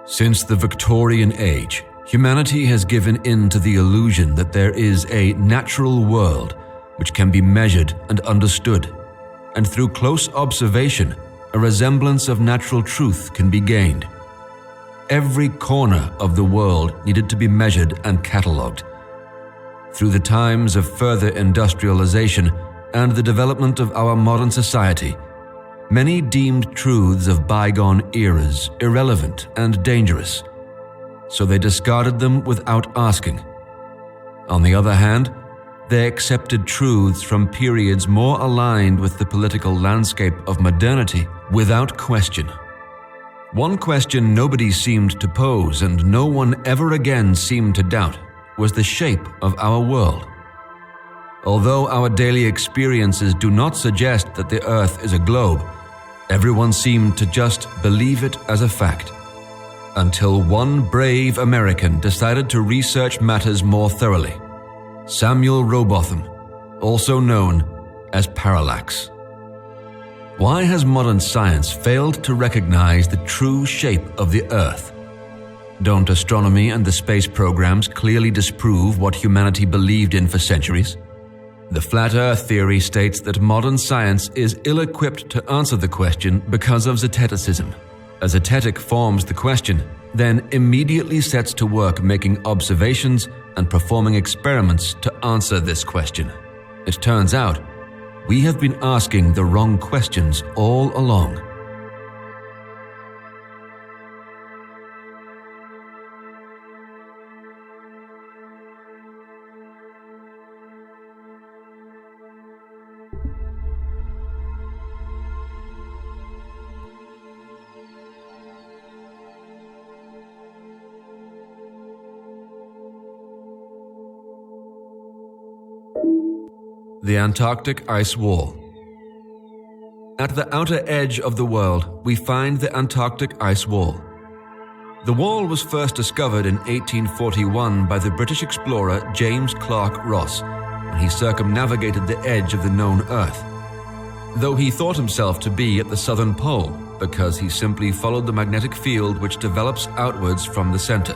Since the Victorian Age, humanity has given in to the illusion that there is a natural world which can be measured and understood, and through close observation, a resemblance of natural truth can be gained. Every corner of the world needed to be measured and catalogued. Through the times of further industrialization and the development of our modern society, many deemed truths of bygone eras irrelevant and dangerous, so they discarded them without asking. On the other hand, they accepted truths from periods more aligned with the political landscape of modernity without question. One question nobody seemed to pose and no one ever again seemed to doubt was the shape of our world. Although our daily experiences do not suggest that the Earth is a globe, everyone seemed to just believe it as a fact. Until one brave American decided to research matters more thoroughly. Samuel Rowbotham, also known as Parallax. Why has modern science failed to recognize the true shape of the Earth? Don't astronomy and the space programs clearly disprove what humanity believed in for centuries? The Flat Earth theory states that modern science is ill-equipped to answer the question because of zeticism. A zetetic forms the question, then immediately sets to work making observations and performing experiments to answer this question. It turns out, we have been asking the wrong questions all along. The Antarctic Ice Wall. At the outer edge of the world, we find the Antarctic Ice Wall. The wall was first discovered in 1841 by the British explorer James Clark Ross when he circumnavigated the edge of the known Earth, though he thought himself to be at the southern pole because he simply followed the magnetic field which develops outwards from the center.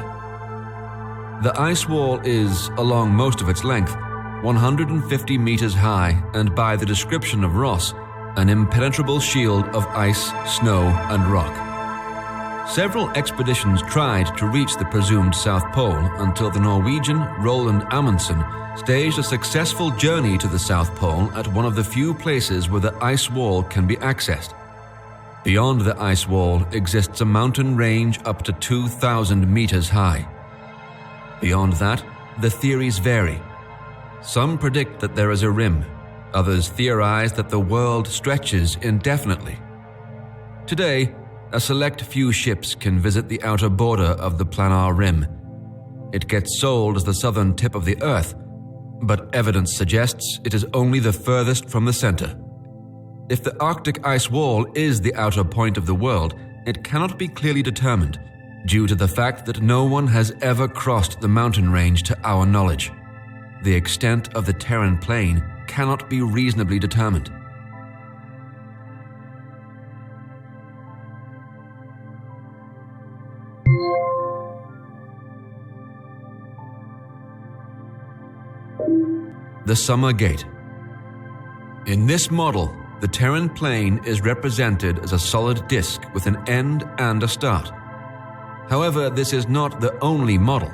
The ice wall is, along most of its length, 150 meters high and, by the description of Ross, an impenetrable shield of ice, snow, and rock. Several expeditions tried to reach the presumed South Pole until the Norwegian Roland Amundsen staged a successful journey to the South Pole at one of the few places where the ice wall can be accessed. Beyond the ice wall exists a mountain range up to 2,000 meters high. Beyond that, the theories vary. Some predict that there is a rim, others theorize that the world stretches indefinitely. Today, a select few ships can visit the outer border of the planar rim. It gets sold as the southern tip of the Earth, but evidence suggests it is only the furthest from the center. If the Arctic ice wall is the outer point of the world, it cannot be clearly determined, due to the fact that no one has ever crossed the mountain range to our knowledge. The extent of the Terran plain cannot be reasonably determined. The Summer Gate. In this model, the Terran plain is represented as a solid disk with an end and a start. However, this is not the only model.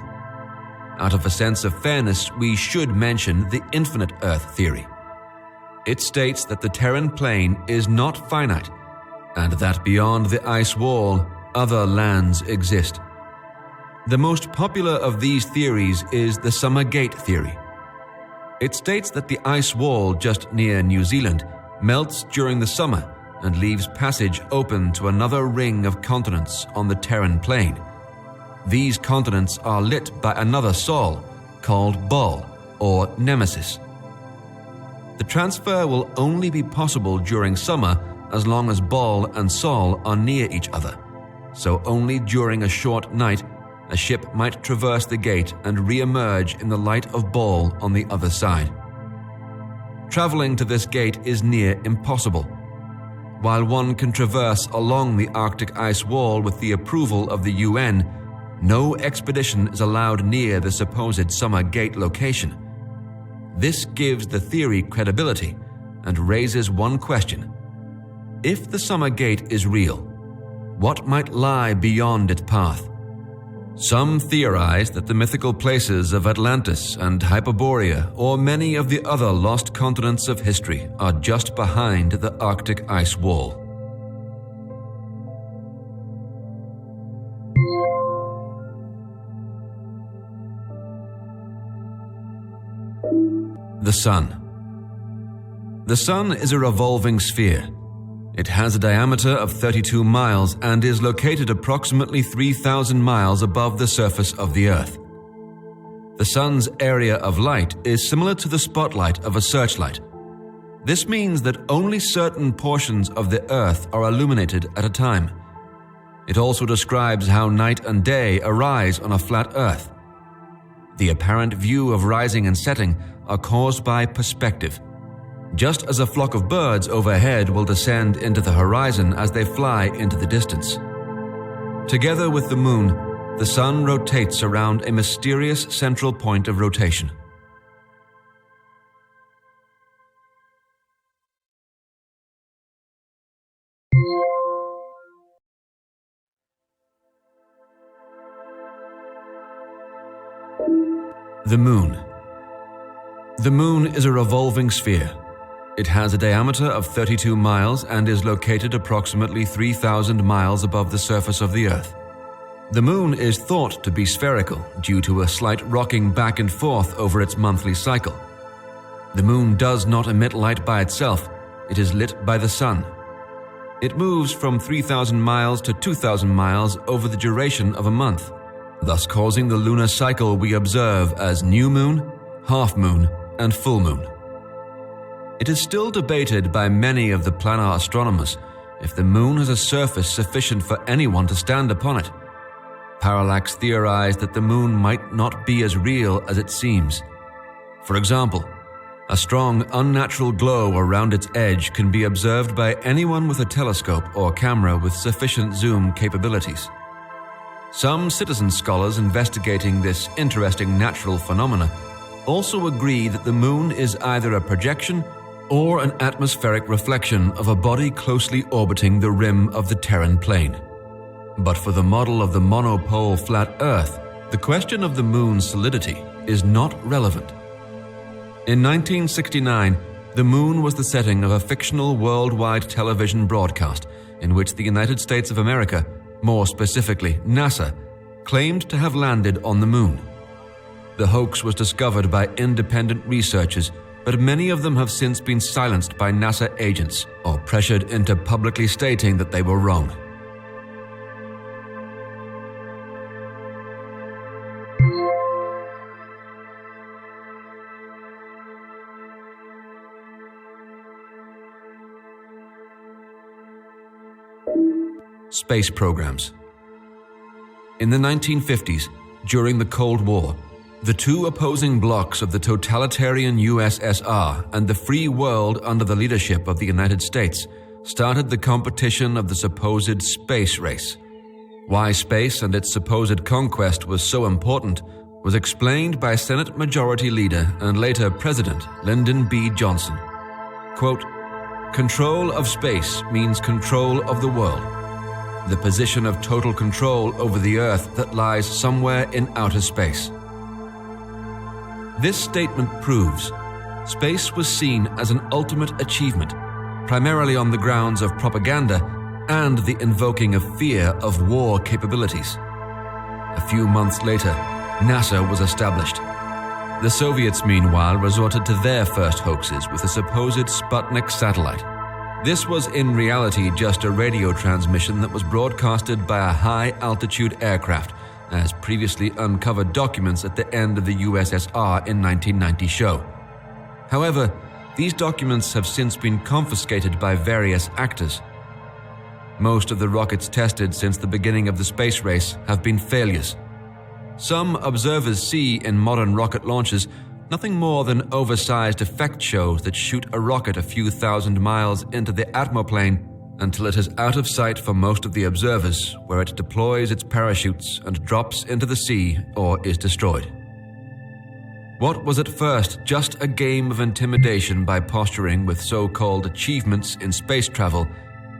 Out of a sense of fairness, we should mention the infinite Earth theory. It states that the Terran plane is not finite, and that beyond the ice wall, other lands exist. The most popular of these theories is the Summer Gate theory. It states that the ice wall just near New Zealand melts during the summer and leaves passage open to another ring of continents on the Terran plane. These continents are lit by another sol, called Bol, or Nemesis. The transfer will only be possible during summer as long as Bol and Sol are near each other, so only during a short night a ship might traverse the gate and re-emerge in the light of Bol on the other side. Traveling to this gate is near impossible. while one can traverse along the Arctic ice wall with the approval of the UN, no expedition is allowed near the supposed Summer Gate location. This gives the theory credibility and raises one question. If the Summer Gate is real, what might lie beyond its path? Some theorize that the mythical places of Atlantis and Hyperborea or many of the other lost continents of history are just behind the Arctic ice wall. The Sun. The Sun is a revolving sphere. It has a diameter of 32 miles and is located approximately 3,000 miles above the surface of the Earth. The Sun's area of light is similar to the spotlight of a searchlight. This means that only certain portions of the Earth are illuminated at a time. It also describes how night and day arise on a flat Earth. The apparent view of rising and setting are caused by perspective. Just as a flock of birds overhead will descend into the horizon as they fly into the distance. Together with the Moon, the Sun rotates around a mysterious central point of rotation. The Moon. The Moon is a revolving sphere. It has a diameter of 32 miles and is located approximately 3,000 miles above the surface of the Earth. The Moon is thought to be spherical due to a slight rocking back and forth over its monthly cycle. The Moon does not emit light by itself, it is lit by the Sun. It moves from 3,000 miles to 2,000 miles over the duration of a month, thus causing the lunar cycle we observe as new moon, half moon, and full moon. It is still debated by many of the planar astronomers if the Moon has a surface sufficient for anyone to stand upon it. Parallax theorized that the Moon might not be as real as it seems. For example, a strong, unnatural glow around its edge can be observed by anyone with a telescope or camera with sufficient zoom capabilities. Some citizen scholars investigating this interesting natural phenomena also agree that the Moon is either a projection or an atmospheric reflection of a body closely orbiting the rim of the Terran plane. But for the model of the monopole flat Earth, the question of the Moon's solidity is not relevant. In 1969, the Moon was the setting of a fictional worldwide television broadcast in which the United States of America, more specifically NASA, claimed to have landed on the Moon. The hoax was discovered by independent researchers, but many of them have since been silenced by NASA agents or pressured into publicly stating that they were wrong. Space programs. In the 1950s, during the Cold War, the two opposing blocs of the totalitarian USSR and the free world under the leadership of the United States started the competition of the supposed space race. Why space and its supposed conquest was so important was explained by Senate Majority Leader and later President Lyndon B. Johnson. Quote, "Control of space means control of the world, the position of total control over the Earth that lies somewhere in outer space." This statement proves space was seen as an ultimate achievement, primarily on the grounds of propaganda and the invoking of fear of war capabilities. A few months later, NASA was established. The Soviets, meanwhile, resorted to their first hoaxes with a supposed Sputnik satellite. This was in reality just a radio transmission that was broadcasted by a high-altitude aircraft, as previously uncovered documents at the end of the USSR in 1990 show. However, these documents have since been confiscated by various actors. Most of the rockets tested since the beginning of the space race have been failures. Some observers see in modern rocket launches nothing more than oversized effect shows that shoot a rocket a few thousand miles into the atmoplane until it is out of sight for most of the observers, where it deploys its parachutes and drops into the sea or is destroyed. What was at first just a game of intimidation by posturing with so-called achievements in space travel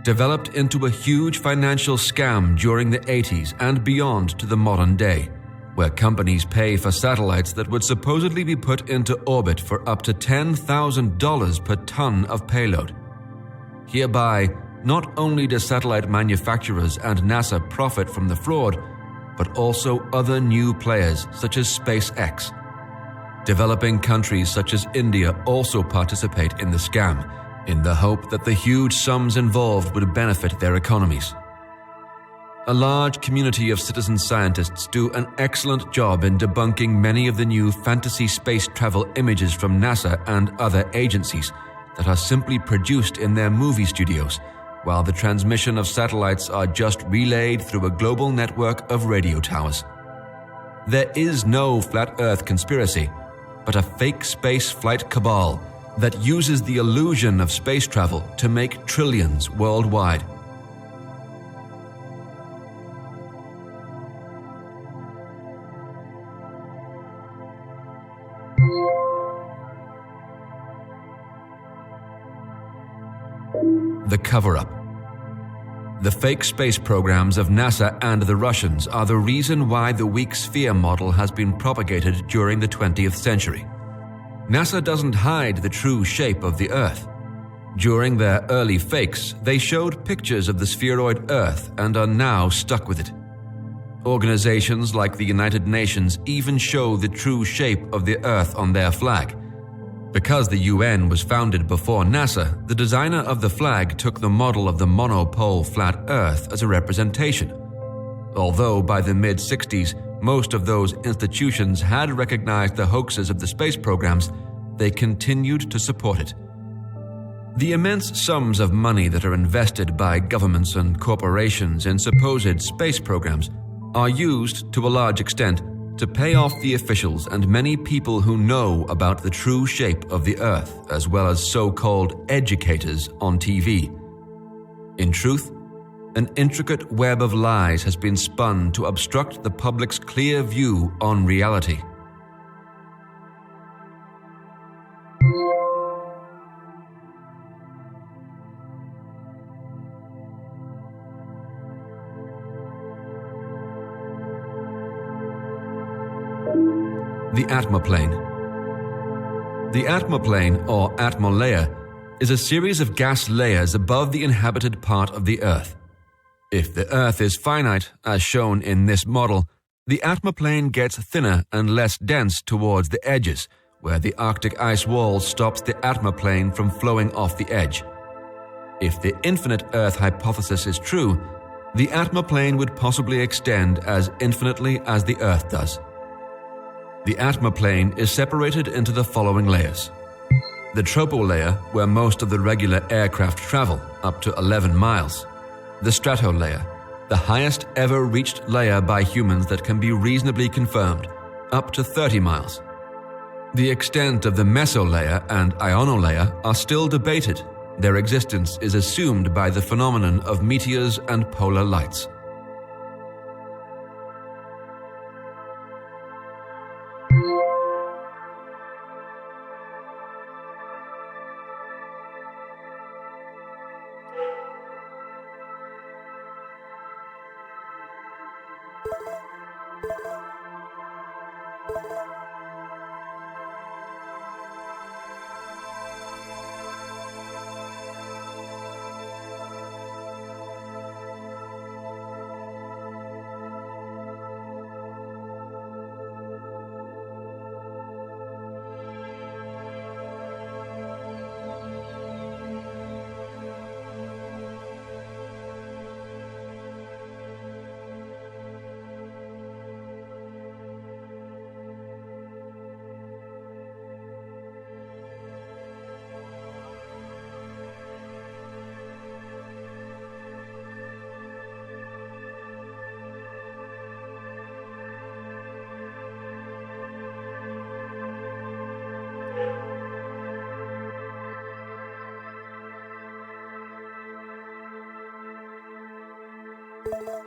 developed into a huge financial scam during the 80s and beyond to the modern day, where companies pay for satellites that would supposedly be put into orbit for up to $10,000 per ton of payload. Hereby, not only do satellite manufacturers and NASA profit from the fraud, but also other new players such as SpaceX. Developing countries such as India also participate in the scam, in the hope that the huge sums involved would benefit their economies. A large community of citizen scientists do an excellent job in debunking many of the new fantasy space travel images from NASA and other agencies that are simply produced in their movie studios, while the transmission of satellites are just relayed through a global network of radio towers. There is no flat Earth conspiracy, but a fake space flight cabal that uses the illusion of space travel to make trillions worldwide. The cover-up. The fake space programs of NASA and the Russians are the reason why the weak sphere model has been propagated during the 20th century. NASA doesn't hide the true shape of the Earth. During their early fakes, they showed pictures of the spheroid Earth and are now stuck with it. Organizations like the United Nations even show the true shape of the Earth on their flag. Because the UN was founded before NASA, the designer of the flag took the model of the monopole flat Earth as a representation. Although by the mid-60s, most of those institutions had recognized the hoaxes of the space programs, they continued to support it. The immense sums of money that are invested by governments and corporations in supposed space programs are used, to a large extent, to pay off the officials and many people who know about the true shape of the Earth, as well as so-called educators on TV. In truth, an intricate web of lies has been spun to obstruct the public's clear view on reality. The Atmoplane. The Atmoplane, or atmolayer, is a series of gas layers above the inhabited part of the Earth. If the Earth is finite, as shown in this model, the atmoplane gets thinner and less dense towards the edges, where the Arctic ice wall stops the atmoplane from flowing off the edge. If the infinite Earth hypothesis is true, the atmoplane would possibly extend as infinitely as the Earth does. The atmoplane is separated into the following layers. The tropolayer, where most of the regular aircraft travel, up to 11 miles. The stratolayer, the highest ever reached layer by humans that can be reasonably confirmed, up to 30 miles. The extent of the mesolayer and ionolayer are still debated. Their existence is assumed by the phenomenon of meteors and polar lights. You